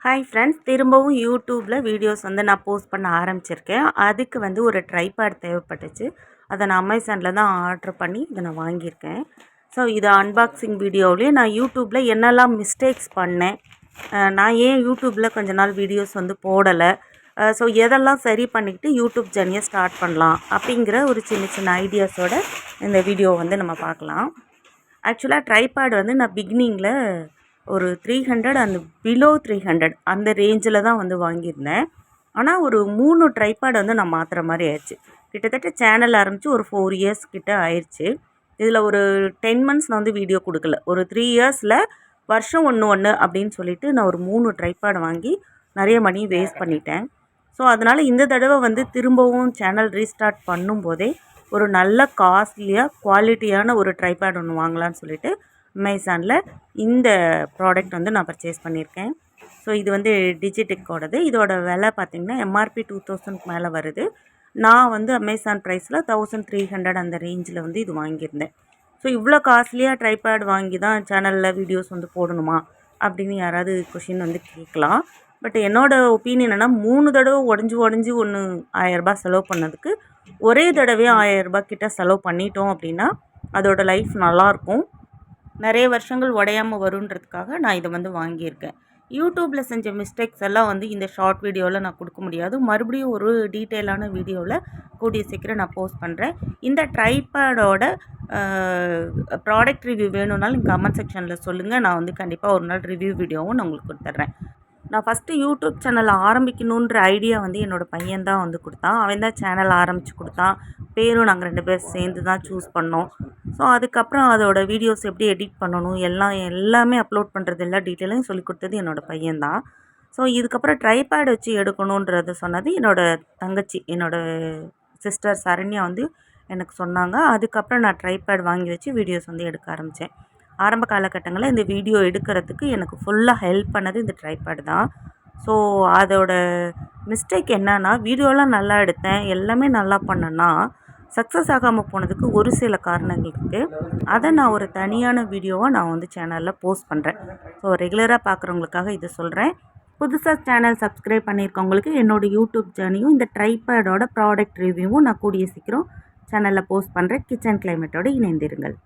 Hi friends, திரும்பவும் யூடியூப்பில் videos நான் போஸ்ட் பண்ண ஆரம்பிச்சிருக்கேன். அதுக்கு ஒரு ட்ரைபேட் தேவைப்பட்டுச்சு. அதை நான் அமேசானில் தான் ஆர்டர் பண்ணி இதை நான் வாங்கியிருக்கேன். ஸோ இதை அன்பாக்சிங் வீடியோவிலே நான் யூடியூப்பில் என்னெல்லாம் மிஸ்டேக்ஸ் பண்ணேன், நான் ஏன் யூடியூப்பில் கொஞ்ச நாள் வீடியோஸ் போடலை, ஸோ எதெல்லாம் சரி பண்ணிக்கிட்டு யூடியூப் ஜர்னியை ஸ்டார்ட் பண்ணலாம் அப்படிங்கிற ஒரு சின்ன சின்ன ஐடியாஸோட இந்த வீடியோ நம்ம பார்க்கலாம். ஆக்சுவலாக ட்ரைபேட் நான் பிகினிங்கில் ஒரு 300 அந்த பிலோ 300 அந்த ரேஞ்சில் தான் வாங்கியிருந்தேன். ஆனால் ஒரு 3 ட்ரைபேட் நான் மாற்றுற மாதிரி ஆயிடுச்சு. கிட்டத்தட்ட சேனல் ஆரம்பித்து ஒரு 4 இயர்ஸ் கிட்ட ஆயிடுச்சு. இதில் ஒரு 10 மந்த்ஸ் நான் வீடியோ கொடுக்கல. ஒரு 3 இயர்ஸில் வருஷம் ஒன்று அப்படின்னு சொல்லிட்டு நான் ஒரு 3 ட்ரைபேட் வாங்கி நிறைய மணி வேஸ்ட் பண்ணிட்டேன். ஸோ அதனால் இந்த தடவை திரும்பவும் சேனல் ரீஸ்டார்ட் பண்ணும்போதே ஒரு நல்ல காஸ்ட்லியாக குவாலிட்டியான ஒரு ட்ரைபேட் ஒன்று வாங்கலான்னு சொல்லிட்டு அமேசானில் இந்த ப்ராடக்ட் நான் பர்ச்சேஸ் பண்ணியிருக்கேன். ஸோ இது டிஜிடெக்கோடது. இதோட விலை பார்த்திங்கன்னா எம்ஆர்பி 2000 மேலே வருது. நான் அமேசான் ப்ரைஸில் 1300 அந்த ரேஞ்சில் இது வாங்கியிருந்தேன். ஸோ இவ்வளோ காஸ்ட்லியாக ட்ரைபேட் வாங்கி தான் சேனலில் வீடியோஸ் போடணுமா அப்படின்னு யாராவது கொஷின் கேட்கலாம். பட் என்னோடய ஒப்பீனியன் என்னென்னா 3 தடவை உடஞ்சி ஒன்று 1000 ரூபாய் செலவு பண்ணதுக்கு ஒரே தடவையாக 1000 ரூபாய் கிட்ட செலவு பண்ணிட்டோம் அப்படின்னா அதோட லைஃப் நல்லாயிருக்கும், நிறைய வருஷங்கள் உடையாமல் வருன்றதுக்காக நான் இதை வாங்கியிருக்கேன். யூடியூப்பில் செஞ்ச மிஸ்டேக்ஸ் எல்லாம் இந்த ஷார்ட் வீடியோவில் நான் கொடுக்க முடியாது. மறுபடியும் ஒரு டீட்டெயிலான வீடியோவில் கூடிய சீக்கிரம் நான் போஸ்ட் பண்ணுறேன். இந்த ட்ரைபேடோட ப்ராடக்ட் ரிவ்யூ வேணும்னாலும் கமெண்ட் செக்ஷனில் சொல்லுங்கள். நான் கண்டிப்பாக ஒரு நாள் ரிவ்யூ வீடியோவும் நான் உங்களுக்கு கொடுத்துட்றேன். நான் ஃபஸ்ட்டு யூடியூப் சேனல் ஆரம்பிக்கணுன்ற ஐடியா என்னோடய பையன் தான் கொடுத்தான். அவன் தான் சேனல் ஆரம்பித்து கொடுத்தான். பேரும் நாங்கள் 2 பேர் சேர்ந்து தான் சூஸ் பண்ணோம். ஸோ அதுக்கப்புறம் அதோட வீடியோஸ் எப்படி எடிட் பண்ணணும் எல்லாமே அப்லோட் பண்ணுறது எல்லா டீட்டெயிலையும் சொல்லிக் கொடுத்தது என்னோடய பையன்தான். ஸோ இதுக்கப்புறம் ட்ரைபேட் வச்சு எடுக்கணுன்றத சொன்னது என்னோடய தங்கச்சி, என்னோடய சிஸ்டர் சரண்யா எனக்கு சொன்னாங்க. அதுக்கப்புறம் நான் ட்ரைபேட் வாங்கி வச்சு வீடியோஸ் எடுக்க ஆரம்பித்தேன். ஆரம்ப காலகட்டங்களில் இந்த வீடியோ எடுக்கிறதுக்கு எனக்கு ஃபுல்லாக ஹெல்ப் பண்ணது இந்த ட்ரைபேட் தான். ஸோ அதோட மிஸ்டேக் என்னன்னா, வீடியோலாம் நல்லா எடுத்தேன், எல்லாமே நல்லா பண்ணேன்னா சக்ஸஸ் ஆகாமல் போனதுக்கு ஒரு சில காரணங்கள் இருக்குது. அதை நான் ஒரு தனியான வீடியோவாக நான் சேனலில் போஸ்ட் பண்ணுறேன். ஸோ ரெகுலராக பார்க்குறவங்களுக்காக இதை சொல்கிறேன். புதுசாக சேனல் சப்ஸ்கிரைப் பண்ணியிருக்கவங்களுக்கு என்னோடய யூடியூப் ஜர்னியும் இந்த ட்ரைபேடோட ப்ராடக்ட் ரிவ்யூவும் நான் கூடிய சீக்கிரம் சேனலில் போஸ்ட் பண்ணுறேன். கிச்சன் கிளைமேட்டோடு இணைந்திருங்கள்.